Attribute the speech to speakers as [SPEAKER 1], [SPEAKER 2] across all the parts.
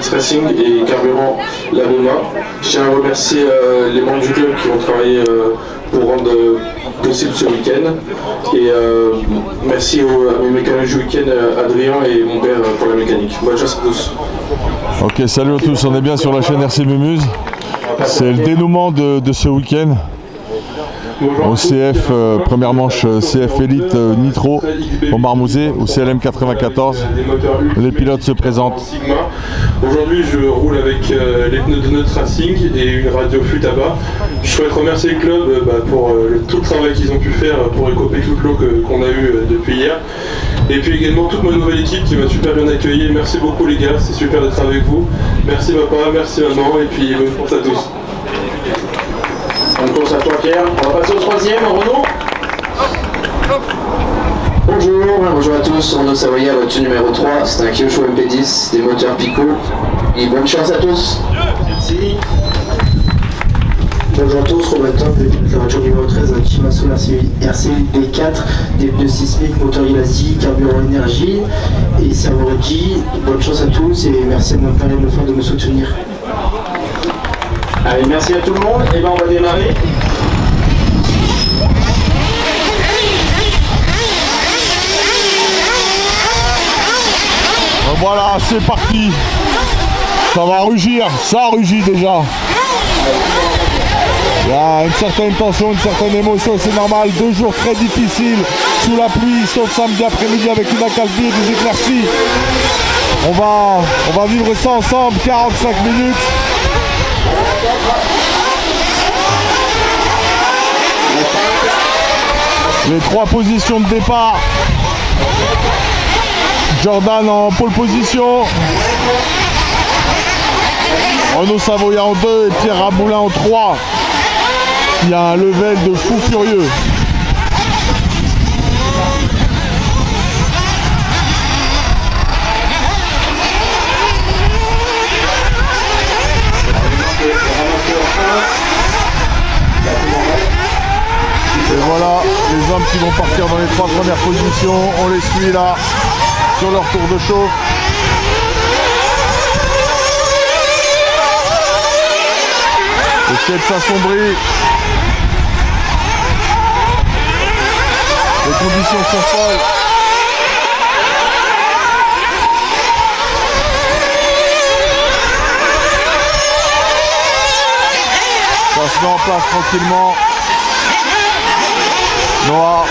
[SPEAKER 1] Nice Racing et Carburant Lavema. Je tiens à remercier les membres du club qui ont travaillé pour rendre possible ce week-end. Et merci à mes mécaniques du week-end, Adrien et mon père pour la mécanique. Bonne chance à tous.
[SPEAKER 2] Ok, salut à tous, on est bien sur la chaîne RC Mumuse. C'est le dénouement de ce week-end. Au CF, première manche CF Elite Nitro au Marmouzet, au CLM 94. Les pilotes se présentent.
[SPEAKER 1] Aujourd'hui, je roule avec les pneus de Nice Racing et une radio Futaba. Je souhaite remercier le club pour tout le travail qu'ils ont pu faire pour écoper tout le lot qu'on a eu depuis hier. Et puis également toute ma nouvelle équipe qui m'a super bien accueilli. Merci beaucoup les gars, c'est super d'être avec vous. Merci papa, merci maman et puis bonne course à tous.
[SPEAKER 3] Bonne course à toi Pierre. On va passer au troisième, Renaud. Bonjour à tous, Renaud Savoyard, voiture numéro 3, c'est un Kyosho MP10, des moteurs Pico. Et bonne chance à tous.
[SPEAKER 1] Merci.
[SPEAKER 4] Bonjour à tous, Romain Top, la voiture numéro 13, un Kimasu RC B4, des pneus sismiques, moteur Ilasi, carburant énergie et serveur G. Bonne chance à tous et merci à mon père et de me faire de me soutenir.
[SPEAKER 3] Allez, merci à tout le monde, et ben on va démarrer.
[SPEAKER 2] Voilà, c'est parti. Ça va rugir, ça rugit déjà. Il y a une certaine tension, une certaine émotion, c'est normal. 2 jours très difficiles, sous la pluie, sauf samedi après-midi avec une accalmie et des éclaircies. On va vivre ça ensemble, 45 minutes. Les 3 positions de départ. Jordan en pole position. Renaud Savoyard en 2 et Pierre Ramoulin en 3. Il y a un level de fou furieux. Et voilà les hommes qui vont partir dans les 3 premières positions. On les suit là sur leur tour de chauffe. Le ciel s'assombrit. Les conditions sont folles. Ça se met en place tranquillement. Noah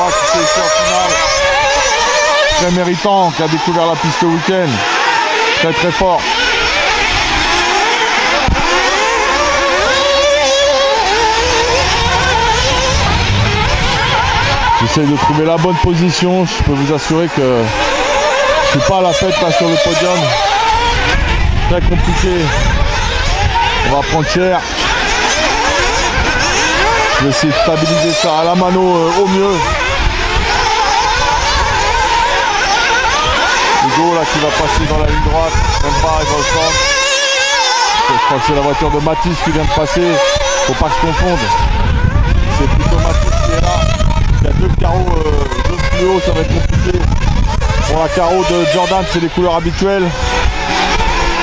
[SPEAKER 2] qui fait ici en finale. Très méritant, qui a découvert la piste le week-end. Très fort. J'essaie de trouver la bonne position. Je peux vous assurer que je suis pas à la fête là sur le podium. Très compliqué. On va prendre cher. Je vais essayer de stabiliser ça à la mano au mieux. Hugo là qui va passer dans la ligne droite, même pas, il va au centre. Je crois que c'est la voiture de Mathis qui vient de passer. Faut pas que je confonde. C'est plutôt Mathis qui est là. Il y a 2 carreaux jaune fluo, ça va être compliqué. Bon, la carreau de Jordan, c'est les couleurs habituelles.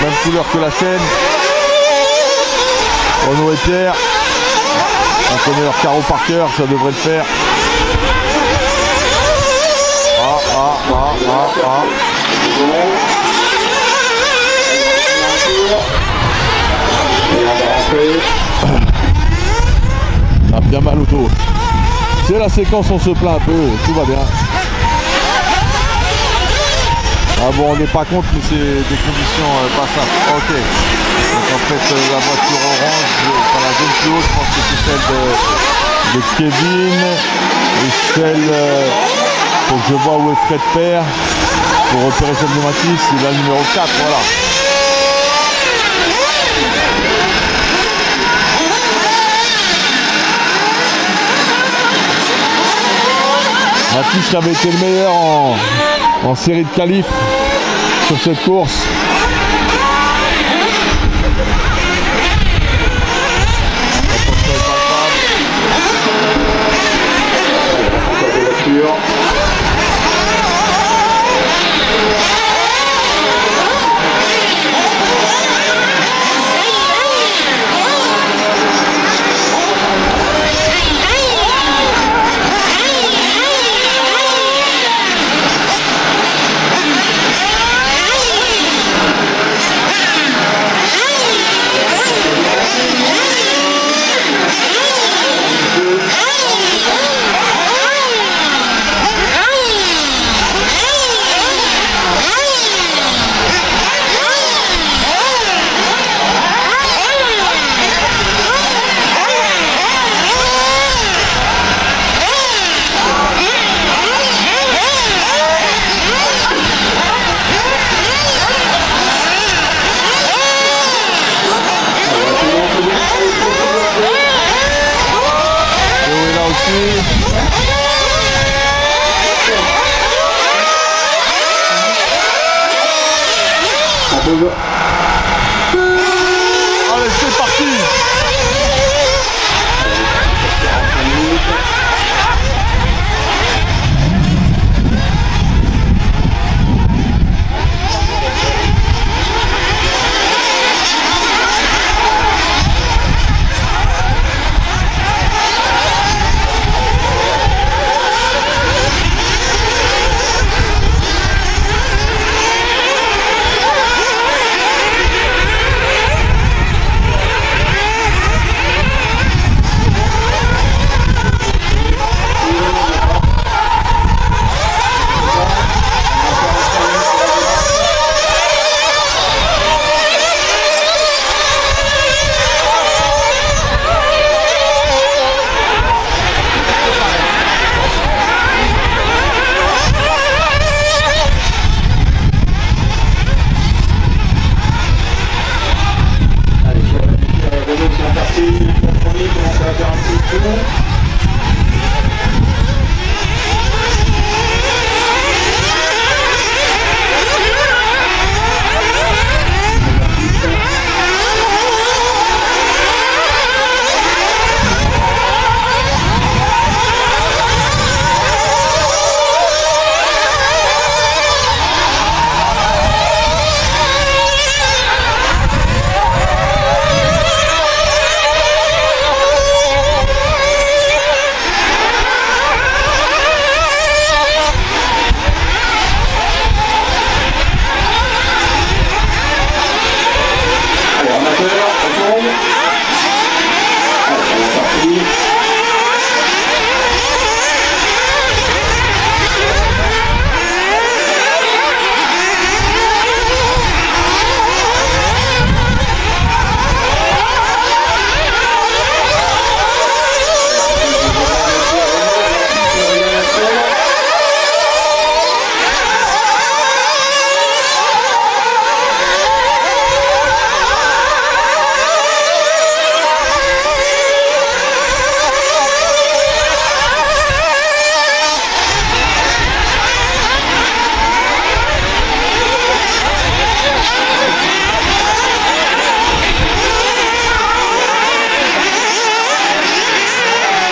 [SPEAKER 2] Même couleur que la sienne. Renaud et Pierre. On connaît leur carreau par cœur, ça devrait le faire. On a bien mal au dos. C'est la séquence, on se plaint un peu, tout va bien. Ah bon, on n'est pas contre, mais c'est des conditions pas simples. Ok. Donc en fait, la voiture orange, enfin la jaune plus haute, je pense que c'est celle de Kevin. Et celle, faut que je vois où est Fred Père pour repérer celle de Mathis. C'est la numéro 4, voilà. Mathis avait été le meilleur en série de qualifs sur cette course.
[SPEAKER 1] petit premier commence à faire un petit tour.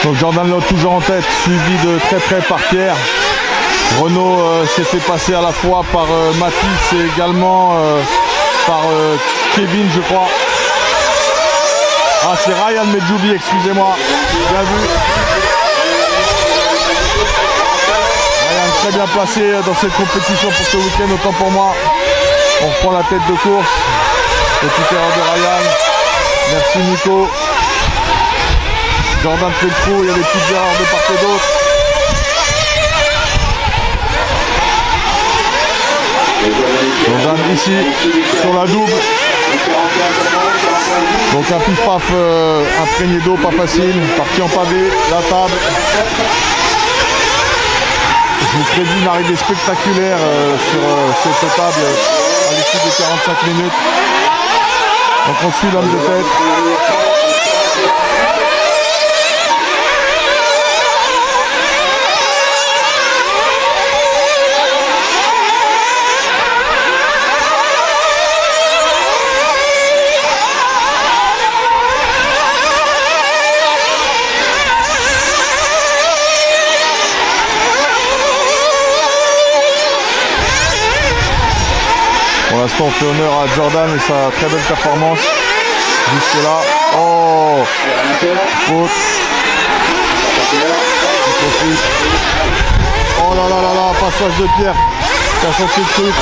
[SPEAKER 2] Donc Jordan Lowe toujours en tête, suivi de très près par Pierre. Renaud s'est fait passer à la fois par Mathis et également par Kevin, je crois. Ah, c'est Ryan Medjoubi, excusez-moi. Bien vu. Ryan très bien placé dans cette compétition pour ce week-end, autant pour moi. On reprend la tête de course. Petite erreur de Ryan. Merci Nico. Jordan fait le trou, il y a des petites erreurs de part et d'autre. Jordan ici, sur la double. Donc un pif-paf imprégné d'eau, pas facile. Parti en pavé, la table. Je vous prédis une arrivée spectaculaire sur cette table à l'issue de 45 minutes. Donc on suit l'homme de tête. Pour l'instant, on fait honneur à Jordan et sa très belle performance. Jusque là. Oh, faute. Oh là là là là, passage de Pierre. Qui a sorti le truc.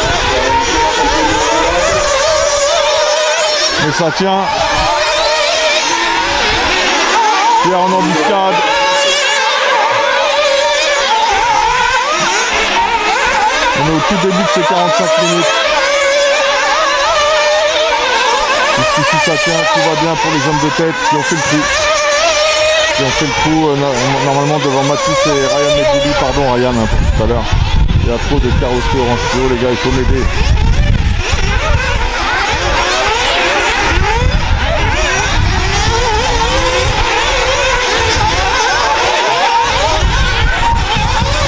[SPEAKER 2] Mais ça tient. Pierre en embuscade. On est au tout début de ces 45 minutes. Jusqu'ici ça tient, tout va bien pour les hommes de tête qui ont fait le trou. Qui ont fait le trou normalement devant Mathis et Ryan Medjoubi, pardon Ryan pour tout à l'heure. Il y a trop de carrosserie orange fluo les gars, il faut m'aider.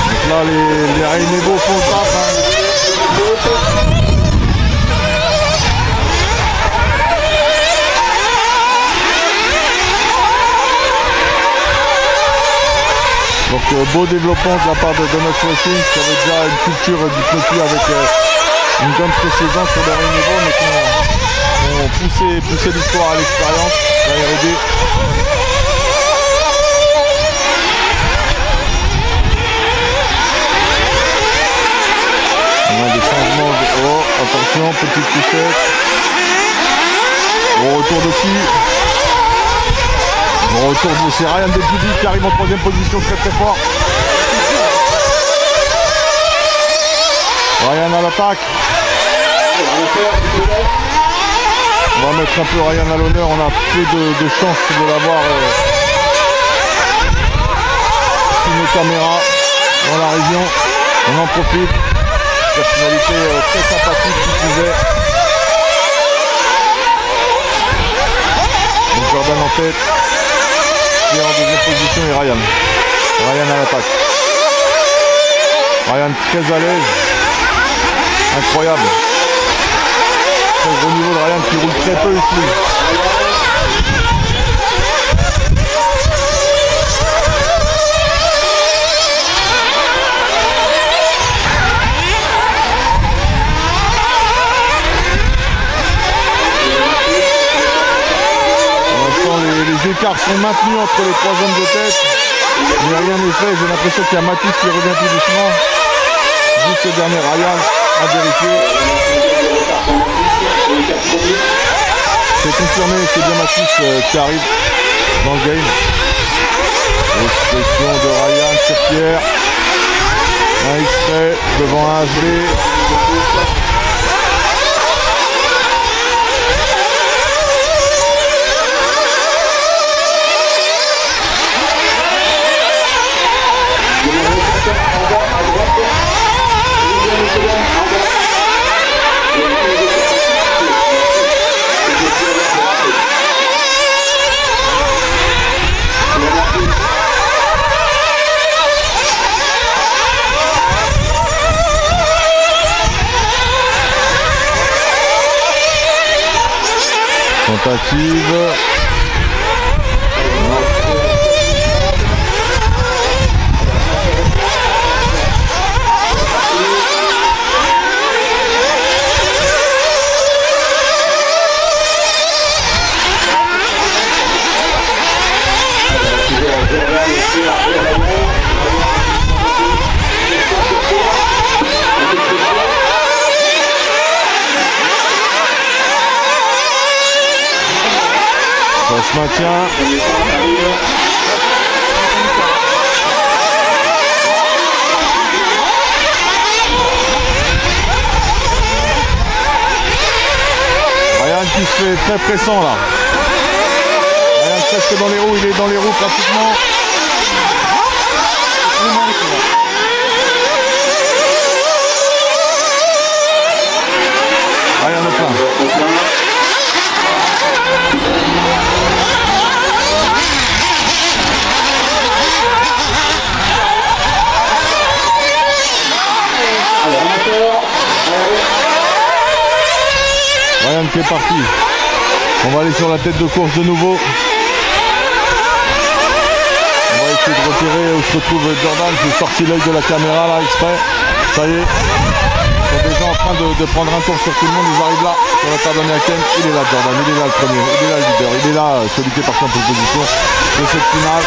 [SPEAKER 2] Donc là les Rainevo font le taf. Donc beau développement de la part de Donuts Racing qui avait déjà une culture du flottu avec une gomme précédente sur les niveaux mais qui ont poussé l'histoire à l'expérience, la R&D. On a des changements de... Oh, attention, petite poussette. Au retour de qui? Bon retour de c'est Ryan Medjoubi qui arrive en troisième position très très fort. Ryan à l'attaque. On va mettre un peu Ryan à l'honneur, on a peu de chance de l'avoir sur nos caméras dans la région. On en profite. Personnalité très sympathique qui pouvait. Donc Jordan en tête. Et en deuxième position est Ryan. Ryan à l'attaque. Ryan très à l'aise. Incroyable. Très gros niveau de Ryan qui roule très peu ici. Les écarts sont maintenus entre les trois hommes de tête, mais rien n'est fait. J'ai l'impression qu'il y a Mathis qui revient tout doucement. Juste le dernier Ryan à vérifier. C'est confirmé, c'est bien Mathis qui arrive dans le game. Expression de Ryan sur Pierre. Un extrait devant un HD. Tentative. Ça se maintient. Ryan qui se fait très pressant là. Ryan presque dans les roues, il est dans les roues pratiquement. Ryan au plein. Ryan qui est parti. On va aller sur la tête de course de nouveau. On va essayer de repérer où se retrouve Jordan. J'ai sorti l'œil de la caméra là exprès. Ça y est. Ils sont déjà en train de prendre un tour sur tout le monde. Ils arrivent là sur la table américaine. Il est là Jordan, il est là le premier. Il est là le leader. Il est là celui qui est parti en position de cette finale.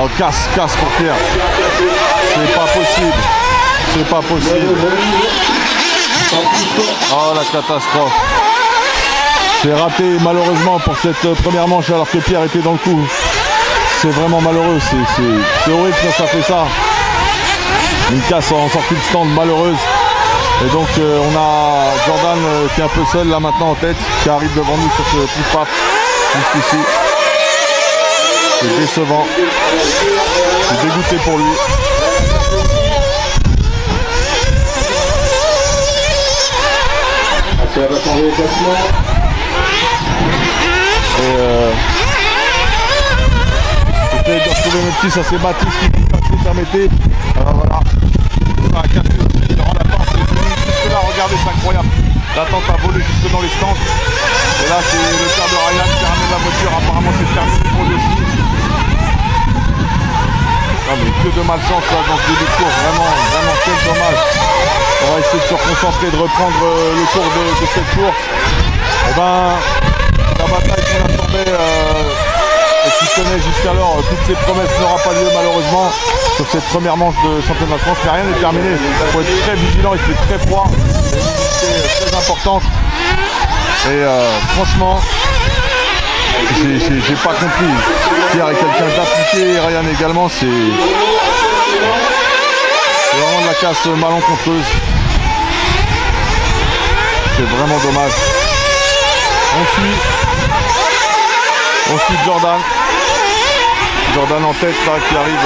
[SPEAKER 2] Oh, casse pour Pierre. C'est pas possible. C'est pas possible. Oh, la catastrophe. C'est raté malheureusement pour cette première manche alors que Pierre était dans le coup. C'est vraiment malheureux. C'est horrible quand ça fait ça. Une casse en sortie de stand malheureuse. Et donc on a Jordan qui est un peu seul là maintenant en tête, qui arrive devant nous sur ce petit paf jusqu'ici. C'est décevant. Je suis dégoûté pour lui.
[SPEAKER 4] Ça va changer le classement.
[SPEAKER 2] Et j'essaie de retrouver mes petits, ça c'est Mathis qui permettait. Alors voilà. Ah, il rend la tente, jusque là, regardez, c'est incroyable. La tente a volé jusque dans les stands. Et là, c'est le père de Ryan qui ramène la voiture. Apparemment, c'est terminé pour lui aussi. Non, mais que de malchance là dans ce début de course. Vraiment, quel dommage. On va essayer de se reconcentrer, de reprendre le cours de cette course. Et ben, la bataille qu'on attendait et qui tenait jusqu'alors, toutes ces promesses n'aura pas lieu malheureusement sur cette première manche de championnat de France, mais rien n'est terminé. Il faut être très vigilant, il fait très froid, c'est très importante. Et franchement, j'ai pas compris. Pierre est quelqu'un d'appliqué, Ryan également, c'est vraiment de la casse malencontreuse. C'est vraiment dommage. On suit. ensuite Jordan. Jordan en tête là qui arrive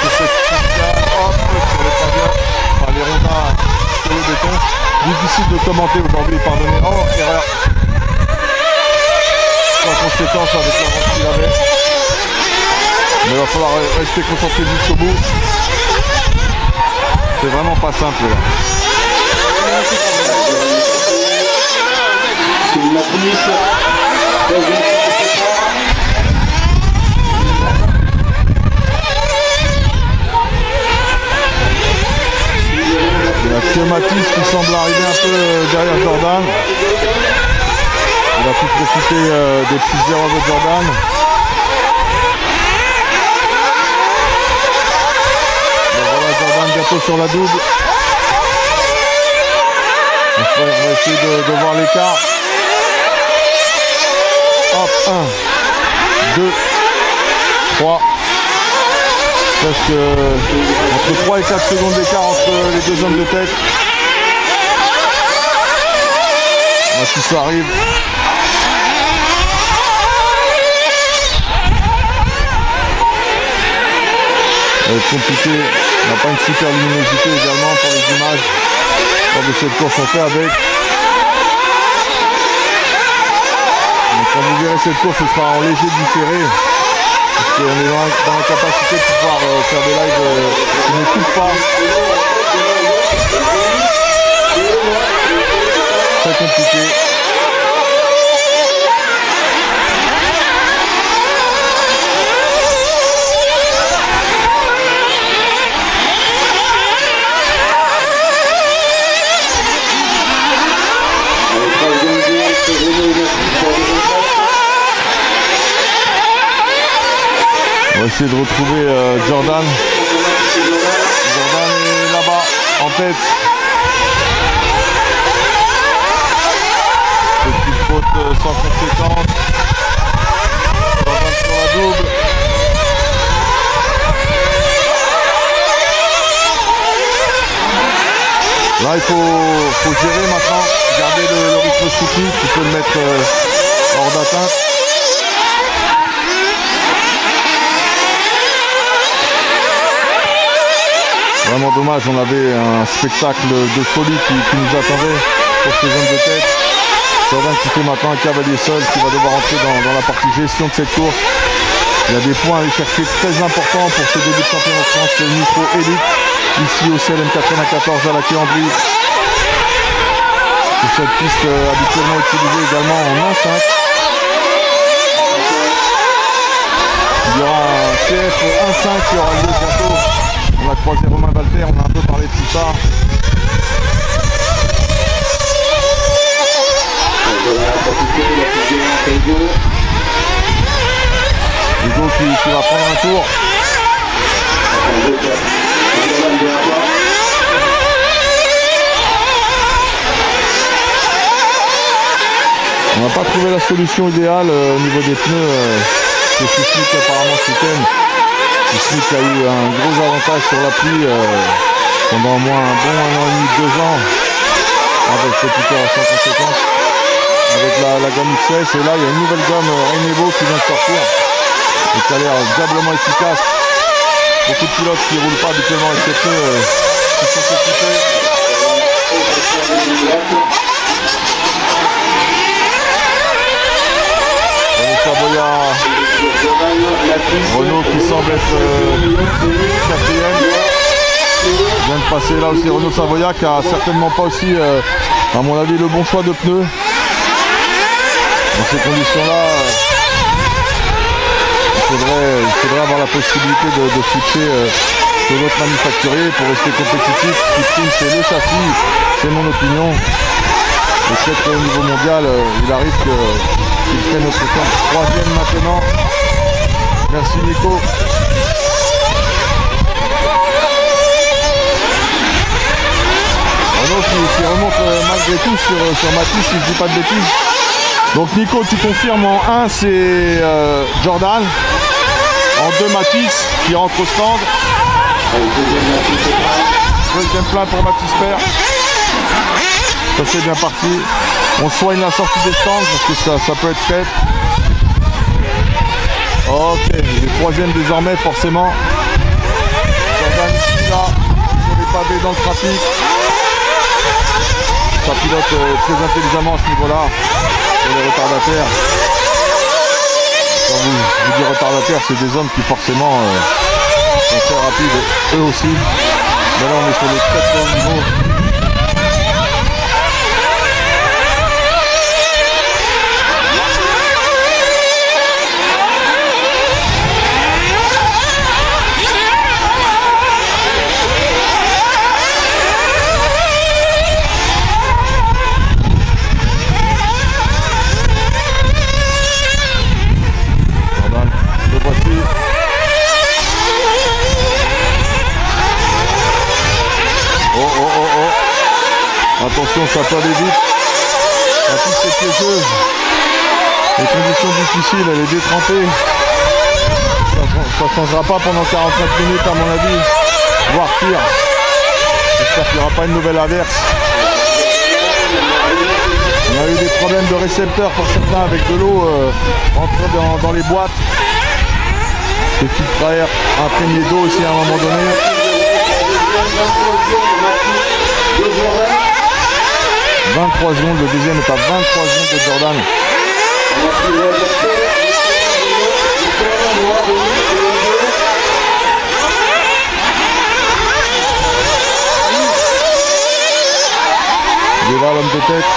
[SPEAKER 2] sur cette piste-là, hop, sur les pavillons, enfin, les rondins sur le béton. Difficile de commenter aujourd'hui, pardonnez. Oh, erreur. Sans conséquence avec l'avance qu'il avait. Mais il va falloir rester concentré jusqu'au bout. C'est vraiment pas simple là.
[SPEAKER 4] La police.
[SPEAKER 2] Il y a que Mathis qui semble arriver un peu derrière Jordan. Il a pu profiter des petites erreurs de Jordan. Et voilà Jordan bientôt sur la double. On va essayer de voir l'écart. Hop, 1, 2, 3. Presque entre 3 et 4 secondes d'écart entre les deux hommes de tête. Si ça arrive. Ça va être compliqué. On n'a pas une super luminosité également pour les images. Lors de cette course on fait avec. Donc quand vous verrez cette course, ce sera en léger différé. Parce qu'on est dans la capacité de pouvoir faire des lives qui ne coupent pas. Très compliqué. On va essayer de retrouver Jordan. Jordan est là-bas, en tête. Petite faute sans conséquence. Jordan sur la double. Là, il faut gérer maintenant. Garder le rythme soutenu. Tu peux le mettre hors d'atteinte. Vraiment dommage, on avait un spectacle de folie qui nous attendait pour ces hommes de tête. Jordan qui fait maintenant un cavalier seul qui va devoir entrer dans la partie gestion de cette course. Il y a des points à aller chercher très importants pour ce début de championnat de France Nitro Elite, ici au CLM 94 à la Quai-en-Brie. Sur cette piste habituellement utilisée également en 1-5. Il y aura un CF 1-5 qui aura lieu bientôt. On a croisé Romain Walter, on a un peu parlé de tout ça. Hugo qui va prendre un tour. On n'a pas trouvé la solution idéale au niveau des pneus. C'est Smith apparemment ce week-end. Smith a eu un gros avantage sur la pluie pendant au moins un bon 1 an et demi, 2 ans avec cette écart sans conséquence avec la gamme XS. Et là il y a une nouvelle gamme Renevo qui vient de sortir et qui a l'air diablement efficace. Beaucoup de pilotes qui ne roulent pas habituellement avec ces pneus qui sont équipés. Renault qui semble être quatrième. Vient de passer là aussi Renault Savoia qui a certainement pas aussi, à mon avis, le bon choix de pneus. Dans ces conditions-là, il faudrait avoir la possibilité de switcher sur d'autres manufacturiers pour rester compétitif. Ce qui prime, c'est le châssis, c'est mon opinion. Et peut-être qu'au niveau mondial, il arrive qu'il fait notre temps. Troisième maintenant. Merci Nico. Renault qui remonte malgré tout sur Mathis, si je dis pas de bêtises. Donc Nico, tu confirmes en 1 c'est Jordan. En 2 Mathis qui rentre au stand. Deuxième plein pour Mathis Père. Ça c'est bien parti. On soigne la sortie des stands parce que ça peut être fait. Ok, il est troisième désormais forcément. Jordan ici là, sur les pavés dans le trafic. Ça pilote très intelligemment à ce niveau-là, sur les retardataires. Quand je dis retardataires, c'est des hommes qui forcément sont très rapides, eux aussi. Mais là on est sur le très très haut niveau. Attention, ça peut aller vite. La piste est piégeuse. Les conditions difficiles, elle est détrempée. Ça ne changera pas pendant 45 minutes à mon avis, voire pire. J'espère qu'il n'y aura pas une nouvelle averse. On a eu des problèmes de récepteurs pour certains avec de l'eau rentrée dans les boîtes. Des filtres à air imprégnés d'eau aussi à un moment donné. 23 secondes, le deuxième est à 23 secondes de Jordan. Il est là l'homme de tête.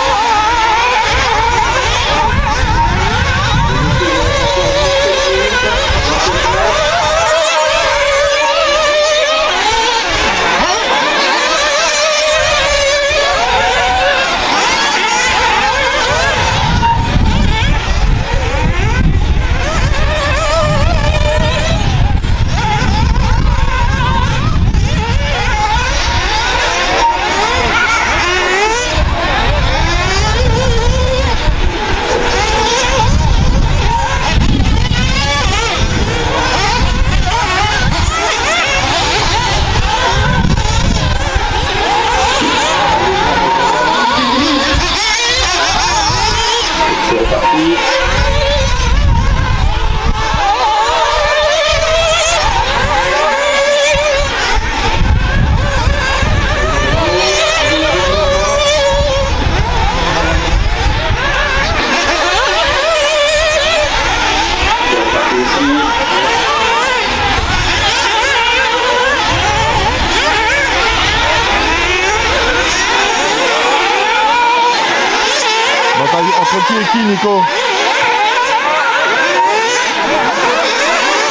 [SPEAKER 2] Entre qui et qui, Nico?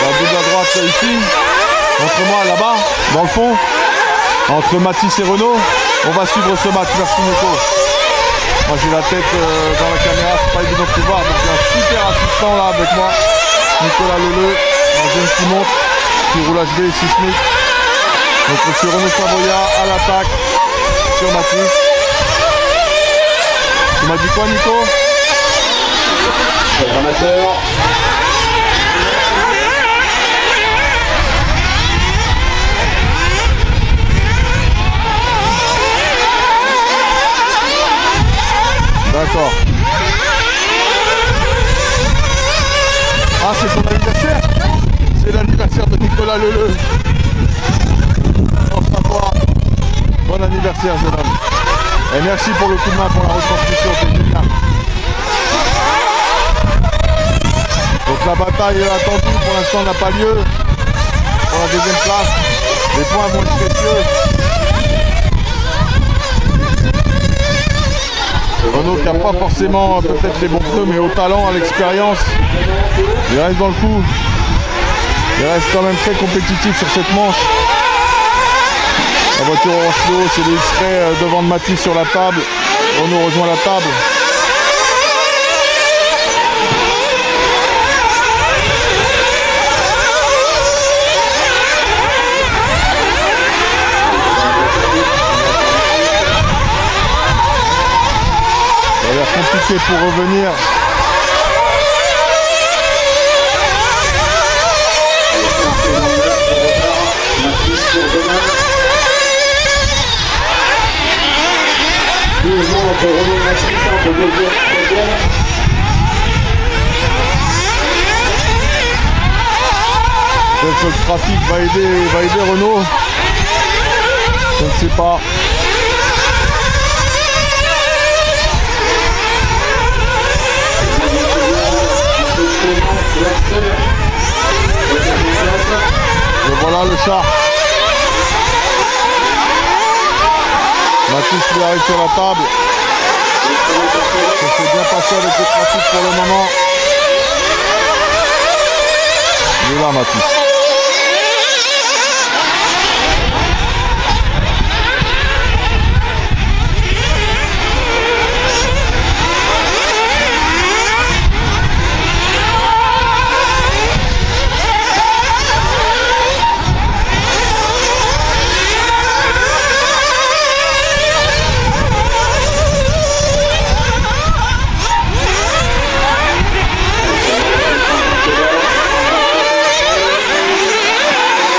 [SPEAKER 2] La double à droite ici, entre moi là-bas, dans le fond, entre Mathis et Renaud. On va suivre ce match, merci Nico. Moi j'ai la tête dans la caméra, c'est pas évident de te voir, donc j'ai un super assistant là avec moi, Nicolas Leleu, un jeune qui monte, qui roule HB sismique. Donc monsieur Renaud Savoya à l'attaque sur Mathis. Tu m'as dit quoi Nico?
[SPEAKER 3] Amateur.
[SPEAKER 2] D'accord. Ah, c'est ton anniversaire? C'est l'anniversaire de Nicolas Leleu. Force à toi. Bon anniversaire, jeune homme. Et merci pour le coup de main pour la retransmission, c'est génial. Donc la bataille attendue pour l'instant n'a pas lieu. Pour la deuxième place, les points vont être précieux. Renaud qui n'a pas forcément peut-être les bons pneus, mais au talent, à l'expérience, il reste dans le coup. Il reste quand même très compétitif sur cette manche. La voiture orange fluo, c'est les X-Ray devant de Mathis sur la table. Renaud rejoint la table. Ça a l'air compliqué pour revenir. Peut-être que le trafic va aider Renault. Je ne sais pas. Et voilà le char. Mathis lui arrive sur la table. Ça s'est bien passé avec le trafic pour le moment. Il est là Mathis.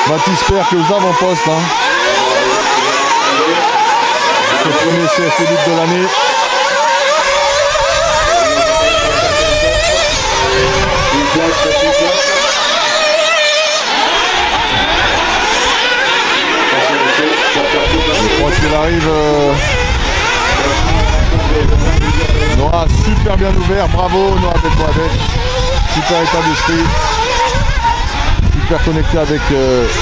[SPEAKER 2] Mathis perd que aux avant-postes. Hein. C'est le premier CF Élite de l'année. Je crois qu'il arrive. Noah super bien ouvert. Bravo Noah Belboisdet. Super état d'esprit. Super connecté avec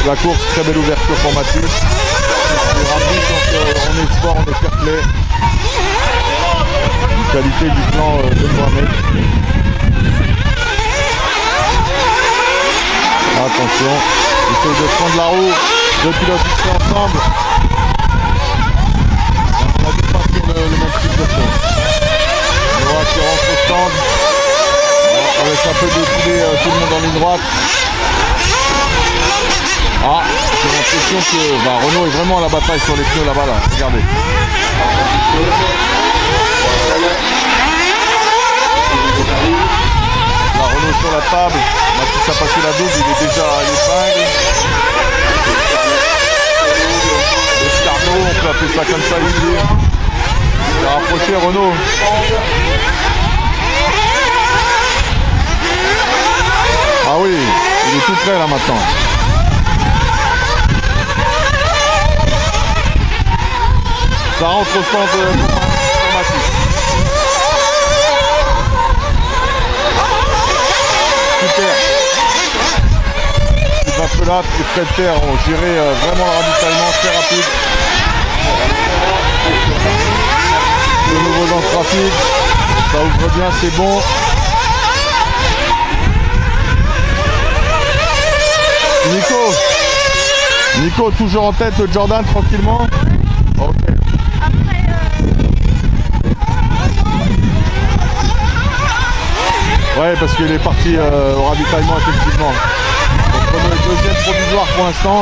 [SPEAKER 2] la course, très belle ouverture pour Mathis. Il est rapide, donc on est fort, on est fair play. Qualité du plan de Mohamed. Attention, il essaie de prendre la roue, deux pilotes qui sont ensemble. On a dit pas sur le même type de fond. Noah qui rentre au stand. On laisse un peu défiler tout le monde en ligne droite. Ah, j'ai l'impression que Renault est vraiment à la bataille sur les pneus là-bas, là. Regardez. La Renault sur la table. Mathis a passé la double, il est déjà à l'épingle. L'escargot, on peut appeler ça comme ça, il a rapproché Renault. Ah oui, il est tout prêt là maintenant. Ça rentre au stand de Mathis. Super. Les Vapelat et Fred Terre ont géré vraiment le ravitaillement très rapide. De nouveau dans le trafic. Ça ouvre bien, c'est bon. Nico, toujours en tête de Jordan tranquillement. Ok. Ouais, parce qu'il est parti au ravitaillement effectivement. Donc Renault est deuxième provisoire pour l'instant.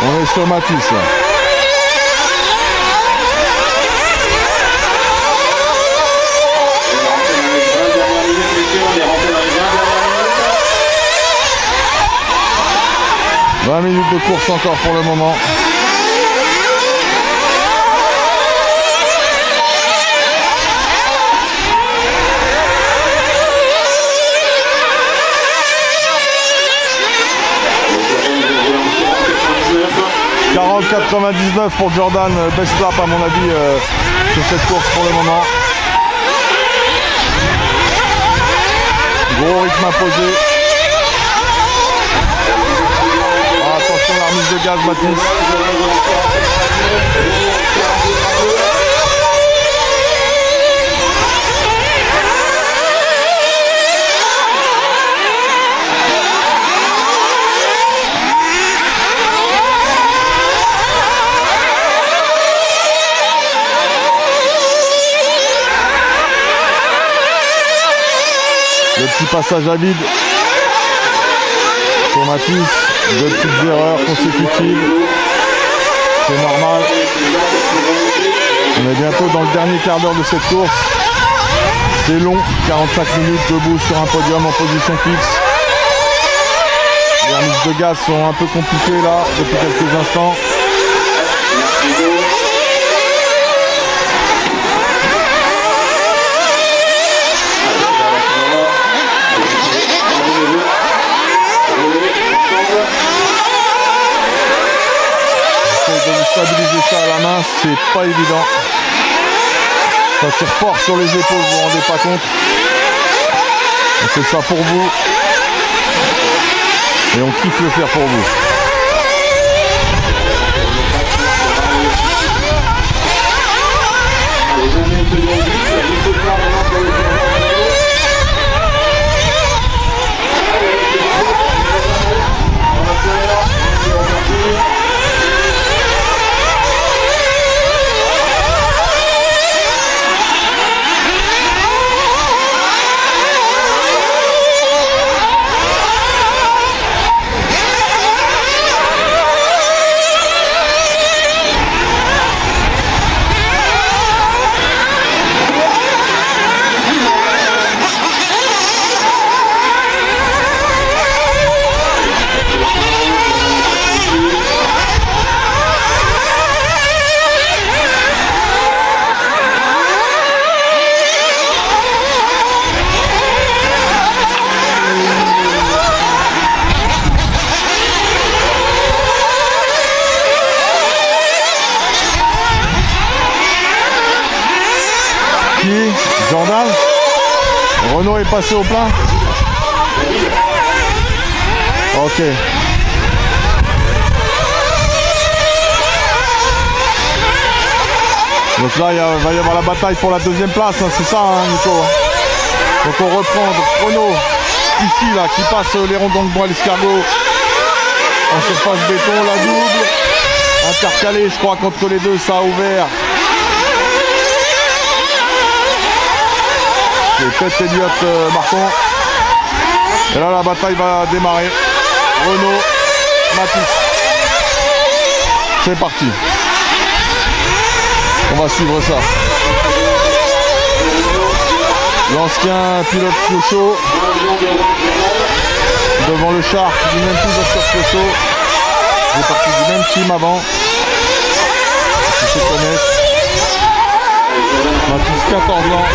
[SPEAKER 2] On est sur Mathis là. « 20 minutes de course encore pour le moment. » « 40,99 pour Jordan, best lap à mon avis sur cette course pour le moment. Gros rythme imposé. Ah, attention la remise de gaz Mathis. petit passage à vide pour Mathis, 2 petites erreurs consécutives, c'est normal. On est bientôt dans le dernier quart d'heure de cette course. C'est long, 45 minutes debout sur un podium en position fixe. Les remises de gaz sont un peu compliquées là depuis quelques instants. De vous stabiliser ça à la main, c'est pas évident. Ça tire fort sur les épaules, vous vous rendez pas compte. On fait ça pour vous. Et on kiffe le faire pour vous. Jordan, Renault est passé au plein. Ok. Donc là, il va y avoir la bataille pour la deuxième place, hein, c'est ça, hein, Nico. Donc on reprend Renault, ici, là, qui passe les rondons de bois, l'escargot, en surface béton, la double, intercalé, je crois, qu'entre les deux, ça a ouvert. Peut-être Elliott Marton. Et là la bataille va démarrer. Renault, Mathis. C'est parti. On va suivre ça. L'ancien pilote Sochaux devant le Char qui lui-même toujours sur Sochaux. Il est parti du même team avant. Ils se connaissent. Mathis 14 ans.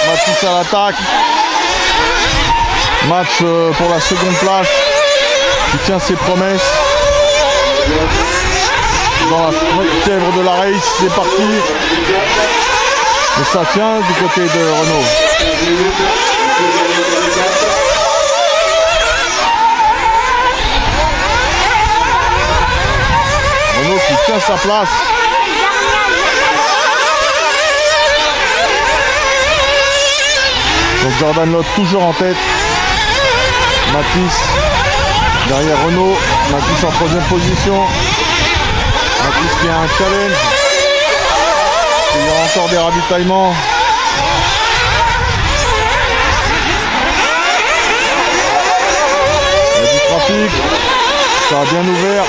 [SPEAKER 2] Mathis à l'attaque. Match pour la seconde place. Il tient ses promesses. Dans la fièvre de la race, c'est parti. Et ça tient du côté de Renault. Renault qui tient sa place. Donc Jordan Lott toujours en tête. Mathis derrière Renault. Mathis en troisième position. Mathis qui a un challenge. Il y aura encore des ravitaillements. Il y a du trafic. Ça a bien ouvert.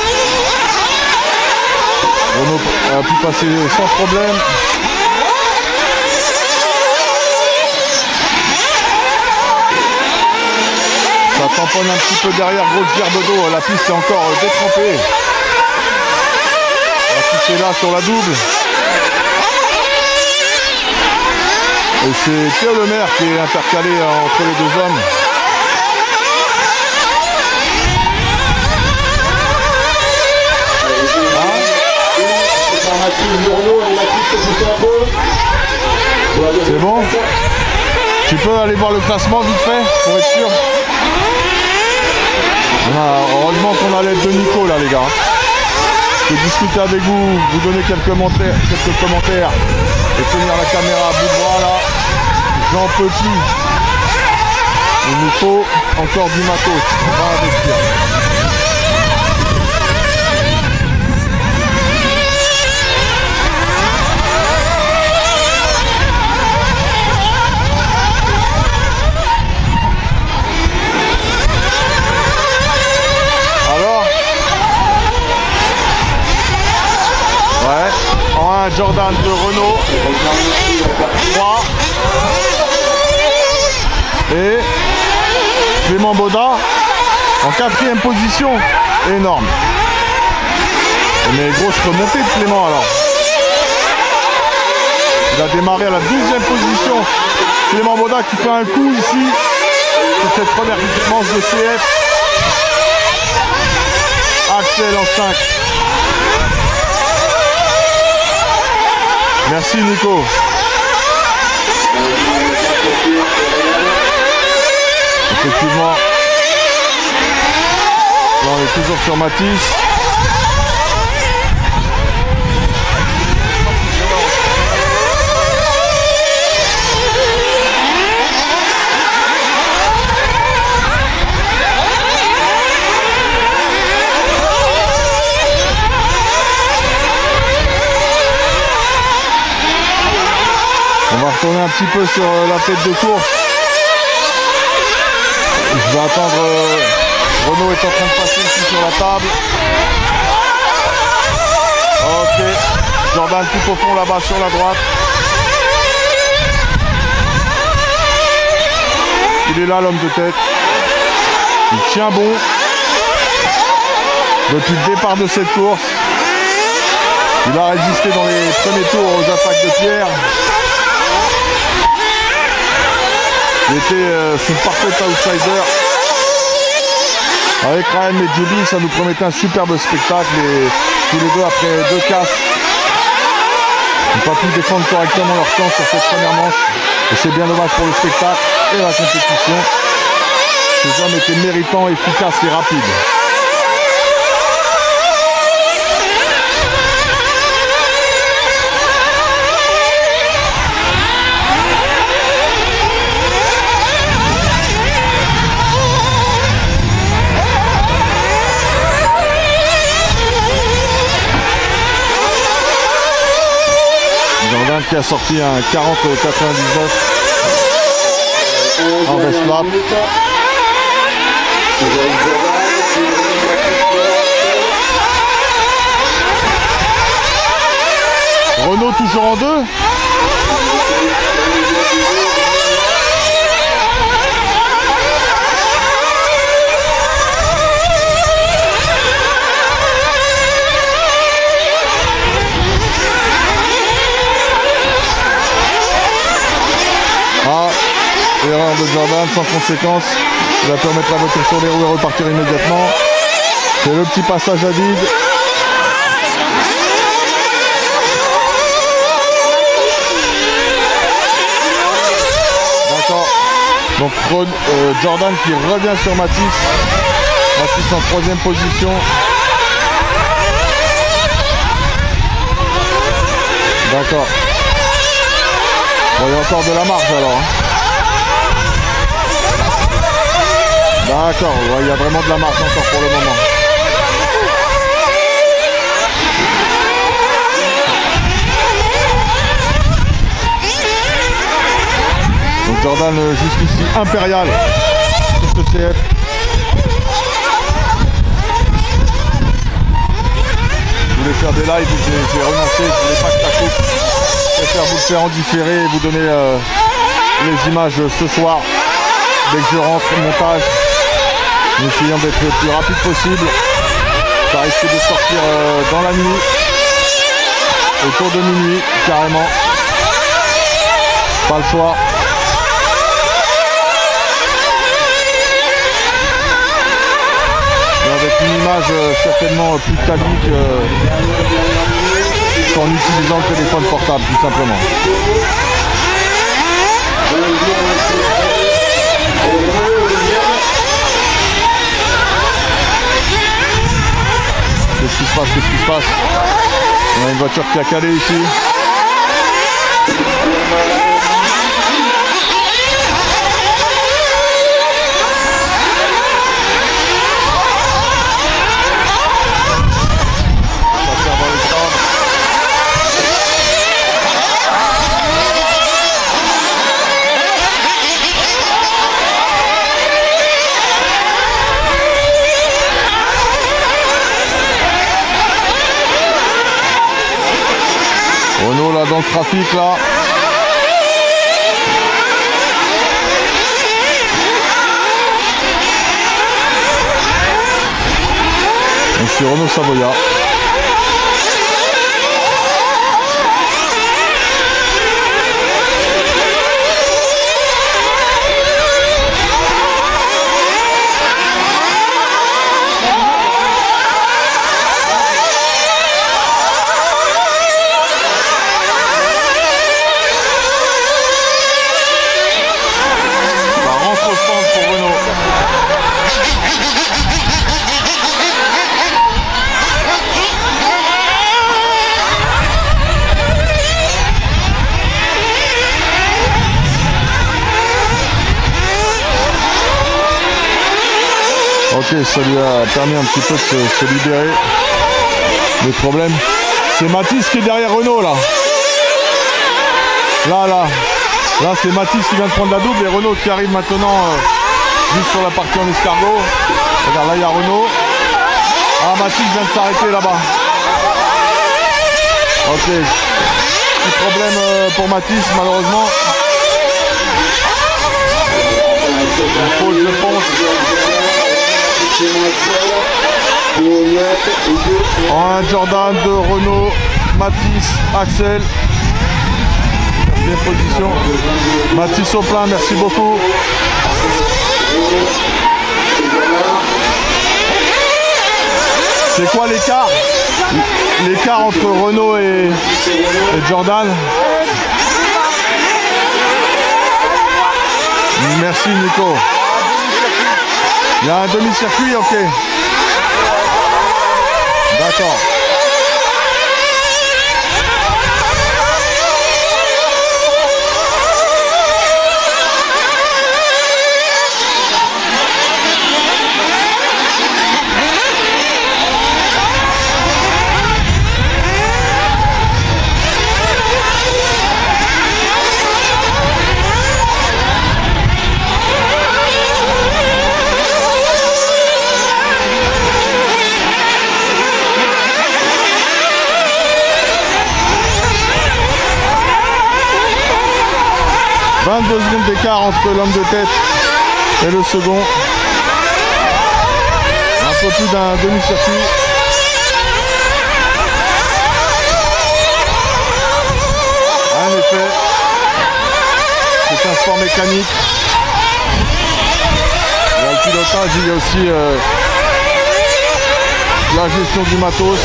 [SPEAKER 2] Renault a pu passer sans problème. Ça tamponne un petit peu derrière, grosse gerbe d'eau, la piste est encore détrempée. La piste est là sur la double. Et c'est Théo Lemaire qui est intercalé entre les deux hommes. C'est bon? Tu peux aller voir le classement vite fait pour être sûr. Heureusement qu'on a l'aide de Nico là les gars. de discuter avec vous, vous donner quelques commentaires et tenir la caméra à bout de bras là. J'en peux plus. Il nous faut encore du matos. On va investir. Alors ouais, en un Jordan de Renault 3 et Clément Baudin en 4e position, énorme. Mais grosse remontée de Clément alors. Il a démarré à la 12e position. Clément Baudin qui fait un coup ici sur cette première manche de CF. Axel en 5. Merci Nico. Effectivement, là on est toujours sur Matisse. On va retourner un petit peu sur la tête de course. Je vais attendre, Renault est en train de passer ici sur la table. Ok, Jordan tout au fond là-bas sur la droite. Il est là l'homme de tête. Il tient bon depuis le départ de cette course. Il a résisté dans les premiers tours aux attaques de Pierre. Il était son parfait outsider. Avec Ryan et Julie, ça nous promettait un superbe spectacle et tous les deux après 2 casses n'ont pas pu défendre correctement leur temps sur cette première manche. Et c'est bien dommage pour le spectacle et la compétition. Ces hommes étaient méritants, efficaces et rapides. Jordan qui a sorti un 40-99 en best lap. Renault toujours en 2. Ah, erreur de Jordan sans conséquence. Il va permettre la voiture sur les roues et repartir immédiatement. C'est le petit passage à vide. D'accord. Donc Jordan qui revient sur Matisse. Matisse en 3e position. D'accord. Bon, il y a encore de la marge alors. D'accord, ouais, il y a vraiment de la marge encore pour le moment. Donc Jordan jusqu'ici impérial sur ce CF. Je voulais faire des lives, j'ai renoncé, je voulais pas que ça coupe. Je préfère vous le faire en différé et vous donner les images ce soir dès que je rentre au montage, en essayant d'être le plus rapide possible. Ça risque de sortir dans la nuit, autour de minuit carrément, pas le choix. Mais avec une image certainement plus qualique qu'en utilisant le téléphone portable tout simplement. C'est ce qui se passe? Qu'est-ce qui se passe? On a une voiture qui a calé ici. Renault là dans le trafic là. Donc c'est Renault Savoia. Ok, ça lui a permis un petit peu de se libérer. Le problème, c'est Mathis qui est derrière Renault là. Là c'est Mathis qui vient de prendre la double et Renault qui arrive maintenant juste sur la partie en escargot. Regarde, là il y a Renault. Ah, Mathis vient de s'arrêter là-bas. Ok, petit problème pour Mathis malheureusement. Une pause, je pense. Un Jordan de Renault, Mathis, Axel. Bien position. Mathis au plein, merci beaucoup. C'est quoi l'écart? L'écart entre Renault et Jordan? Merci Nico. Il y a un demi-circuit, ok. D'accord. « 22 secondes d'écart entre l'homme de tête et le second. Un peu plus d'un demi-circuit. En effet, c'est un sport mécanique. Il y a le pilotage, il y a aussi la gestion du matos.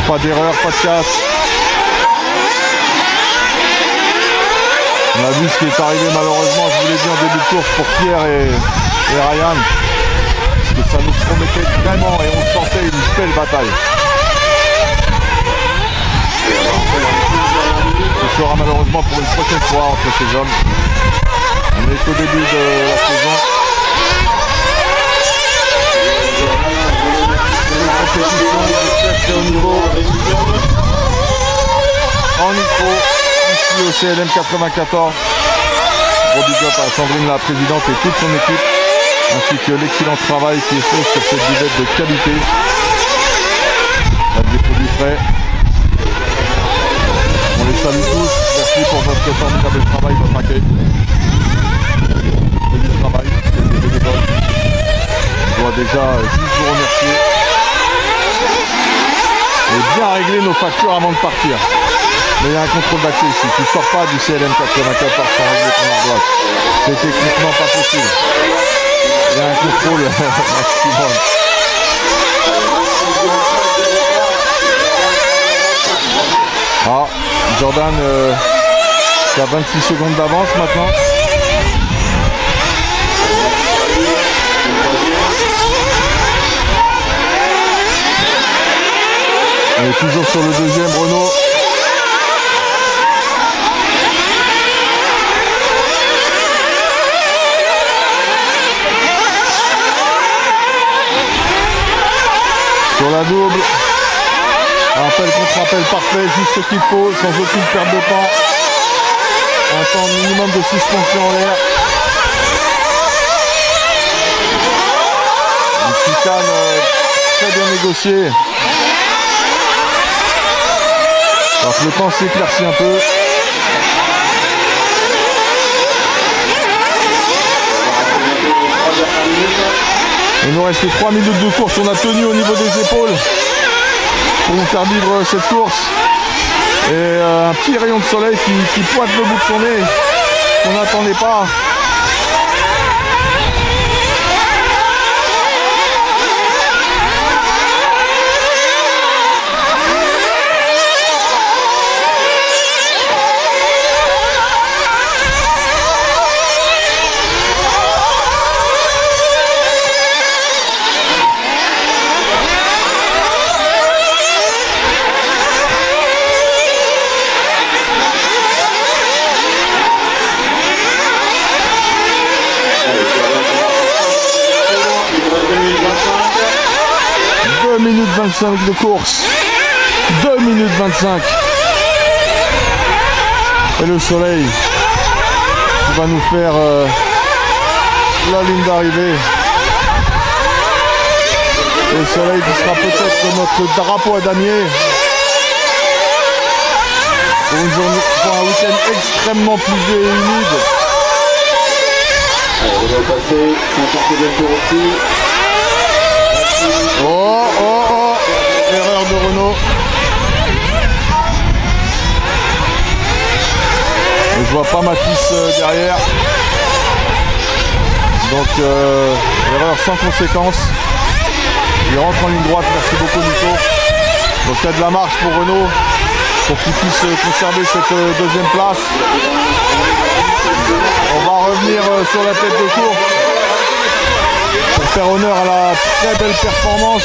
[SPEAKER 2] Pas d'erreur, pas de casse. On a vu ce qui est arrivé malheureusement, je vous l'ai dit en début de course pour Pierre et Ryan. Parce que ça nous promettait vraiment et on sentait une belle bataille. Ce sera malheureusement pour une prochaine fois entre ces hommes. On est au début de la saison. Une compétition de très haut niveau. En micro. Ici au CLM 94, gros big up à Sandrine la présidente et toute son équipe, ainsi que l'excellent travail qui est fait sur cette buvette de qualité avec des produits frais. On les salue tous, merci pour votre formidable travail, votre accueil. Et du travail, des bénévoles. Je dois déjà juste vous remercier et bien régler nos factures avant de partir. Mais il y a un contrôle d'accès ici. Tu ne sors pas du CLM 94 sans régler ton ardoise. C'est techniquement pas possible. Il y a un contrôle maximum. Ah, Jordan, tu as 26 secondes d'avance maintenant. toujours sur le deuxième, Renault. Sur la double. Rappel contre rappel parfait, juste ce qu'il faut, sans aucune perte de temps. Un temps minimum de suspension en l'air. Une chicane très bien négociée. Alors que le temps s'éclaircit un peu. Il nous reste 3 minutes de course, on a tenu au niveau des épaules pour nous faire vivre cette course. Et un petit rayon de soleil qui pointe le bout de son nez, qu'on n'attendait pas. Minutes 25 de course, 2 minutes 25 et le soleil qui va nous faire la ligne d'arrivée. Le soleil qui sera peut-être notre drapeau à damier pour une journée, pour un week-end extrêmement pluvieux et humide.
[SPEAKER 3] Allez, on va passer, 52 tours aussi.
[SPEAKER 2] Oh, oh, oh, erreur de Renault. Et je vois pas Mathis derrière. Donc, erreur sans conséquence. Il rentre en ligne droite, merci beaucoup Nico. Donc il y a de la marche pour Renault, pour qu'il puisse conserver cette deuxième place. On va revenir sur la tête de course. Pour faire honneur à la très belle performance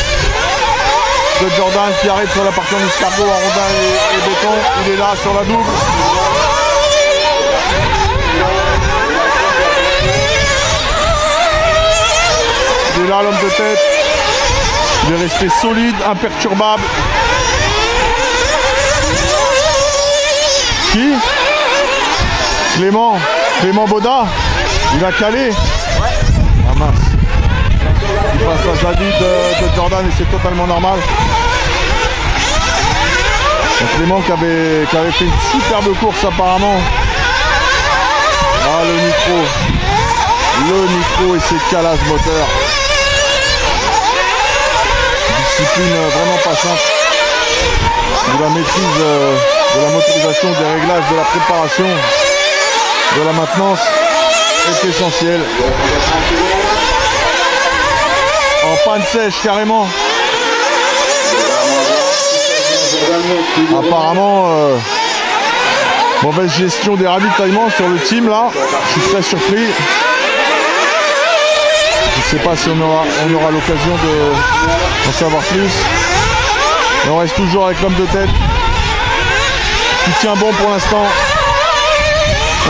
[SPEAKER 2] de Jordan qui arrive sur la partie en escargot en rondin et béton. Il est là sur la double. Il est là l'homme de tête. Il est resté solide, imperturbable. Qui? Clément Boda. Il va caler. Ah mince. Il passe à Zadie de Jordan et c'est totalement normal. Donc Clément qui avait fait une superbe course apparemment. Ah le nitro et ses calages moteurs. Discipline vraiment pas simple. De la maîtrise de la motorisation, des réglages, de la préparation, de la maintenance est essentielle. En panne sèche carrément. Apparemment mauvaise gestion des ravitaillements sur le team là. Je suis très surpris. Je ne sais pas si on aura l'occasion d'en savoir plus. Mais on reste toujours avec l'homme de tête qui tient bon pour l'instant.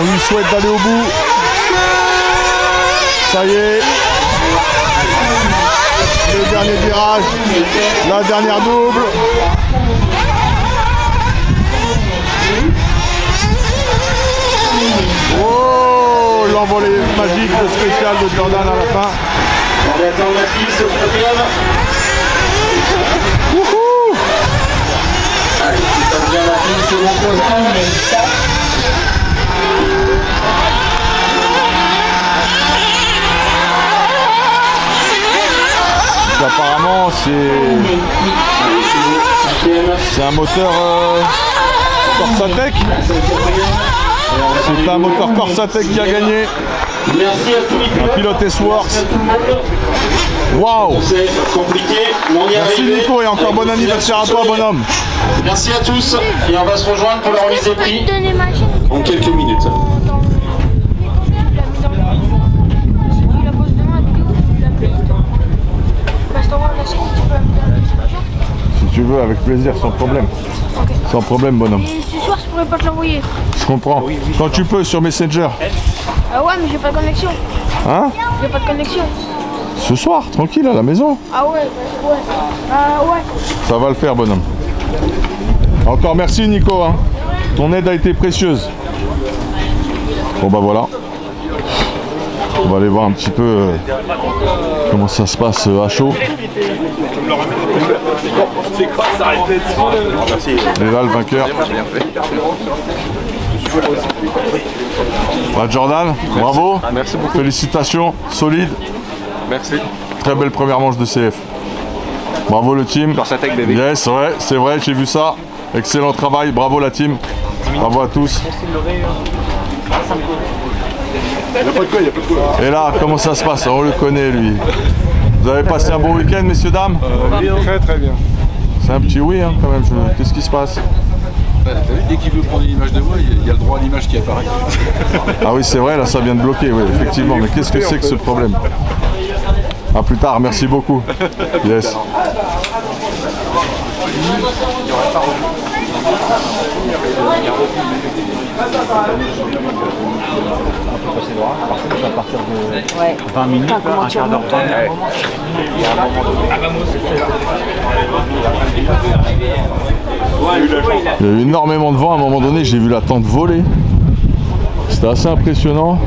[SPEAKER 2] On lui souhaite d'aller au bout. Ça y est. Le dernier virage, la dernière double. Oh, l'envolée magique de spécial de Jordan à la fin.
[SPEAKER 3] On va attendre la fille sur le podium.
[SPEAKER 2] Wouhou!
[SPEAKER 3] Allez, si ça devient la fille, c'est mon programme.
[SPEAKER 2] Apparemment c'est un moteur Corsatec. C'est un moteur Corsatec qui a gagné.
[SPEAKER 3] Merci à tous les pilotes.
[SPEAKER 2] Un pilote S-Works.
[SPEAKER 3] Merci à tout le monde.
[SPEAKER 2] Waouh!
[SPEAKER 3] C'est compliqué, mais on y est
[SPEAKER 2] Merci
[SPEAKER 3] arrivé.
[SPEAKER 2] Nico et encore bon anniversaire à toi bonhomme.
[SPEAKER 3] Merci à tous et on va se rejoindre pour la remise des prix en quelques minutes.
[SPEAKER 2] Si tu veux veux, avec plaisir, sans problème.
[SPEAKER 5] Ok.
[SPEAKER 2] Sans problème, bonhomme.
[SPEAKER 5] Et ce soir, je pourrais pas te l'envoyer.
[SPEAKER 2] Je comprends. Quand tu peux, sur Messenger.
[SPEAKER 5] Ah ouais, mais j'ai pas de connexion.
[SPEAKER 2] Hein?
[SPEAKER 5] J'ai pas de connexion.
[SPEAKER 2] Ce soir, tranquille, à la maison.
[SPEAKER 5] Ah ouais, ouais. Ouais.
[SPEAKER 2] Ça va le faire, bonhomme. Encore merci, Nico. Hein. Ton aide a été précieuse. Bon, bah voilà. On va aller voir un petit peu comment ça se passe à chaud. Et là, le vainqueur. Bah, Jordan, bravo.
[SPEAKER 6] Merci beaucoup.
[SPEAKER 2] Félicitations, solide.
[SPEAKER 6] Merci.
[SPEAKER 2] Très belle première manche de CF. Bravo le team.
[SPEAKER 6] Force attaque, bébé.
[SPEAKER 2] Yes, ouais, c'est vrai, j'ai vu ça. Excellent travail, bravo la team. Bravo à tous. Et là, comment ça se passe? On le connaît, lui. Vous avez passé un bon week-end, messieurs, dames?
[SPEAKER 6] Très très bien.
[SPEAKER 2] C'est un petit oui, hein, quand même. Qu'est-ce qui se passe?
[SPEAKER 6] T'as vu, dès qu'il veut prendre une image de moi, il y a le droit à l'image qui apparaît.
[SPEAKER 2] Ah oui, c'est vrai, là, ça vient de bloquer, oui, effectivement. Mais qu'est-ce que c'est que ce problème? A plus tard, merci beaucoup. Yes.
[SPEAKER 7] À partir de 20 minutes, un quart d'heure.
[SPEAKER 2] Il y a eu énormément de vent, à un moment donné, j'ai vu la tente voler. C'était assez impressionnant.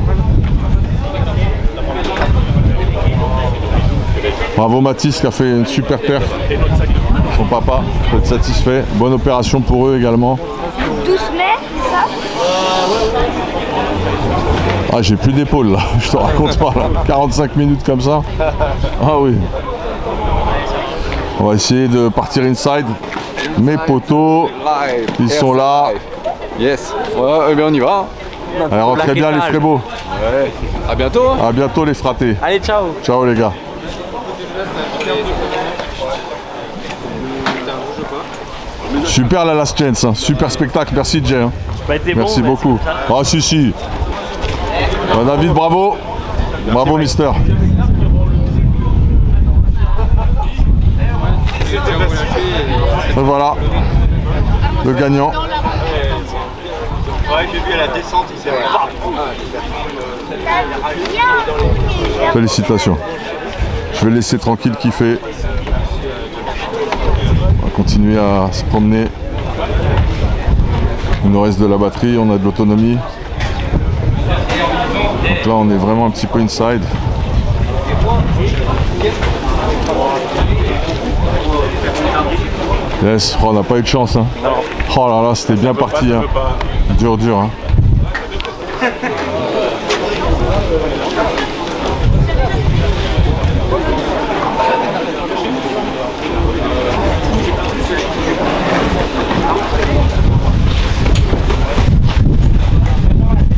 [SPEAKER 2] Bravo Mathis qui a fait une super perf. Son papa peut être satisfait. Bonne opération pour eux également.
[SPEAKER 5] 12 mai, ça?
[SPEAKER 2] Ah, j'ai plus d'épaule là, je te raconte pas là. 45 minutes comme ça. Ah oui. On va essayer de partir inside. Mes poteaux, ils sont là.
[SPEAKER 6] Yes. Ouais, bien on y va.
[SPEAKER 2] Allez, rentrez bien les frébeaux.
[SPEAKER 6] Ouais. À bientôt.
[SPEAKER 2] À bientôt les fratés.
[SPEAKER 7] Allez, ciao.
[SPEAKER 2] Ciao les gars. Super la Last Chance, hein. Super spectacle, merci Jay. Hein. Merci beaucoup. Ah si si. David, bravo. Bravo Mister. Et voilà. Le gagnant.
[SPEAKER 8] Ouais, j'ai vu à la descente, il s'est
[SPEAKER 2] Félicitations. Je vais le laisser tranquille kiffer. On va continuer à se promener. Il nous reste de la batterie, on a de l'autonomie. Donc là on est vraiment un petit peu inside. Yes, oh, on n'a pas eu de chance. Hein. Oh là là, c'était bien parti. Hein. Dur, dur. Hein.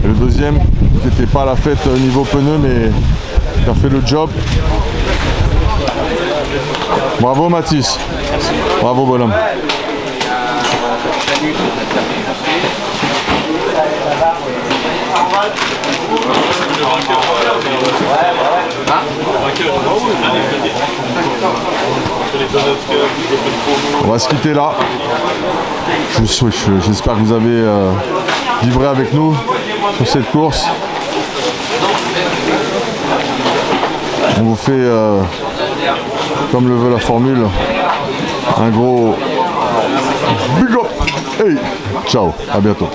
[SPEAKER 2] Et le deuxième, qui n'était pas à la fête au niveau pneu, mais qui a fait le job. Bravo Mathis. Bravo bonhomme. On va se quitter là. J'espère que vous avez vibré avec nous sur cette course. On vous fait, comme le veut la formule, un gros big up. Hey, ciao, à bientôt.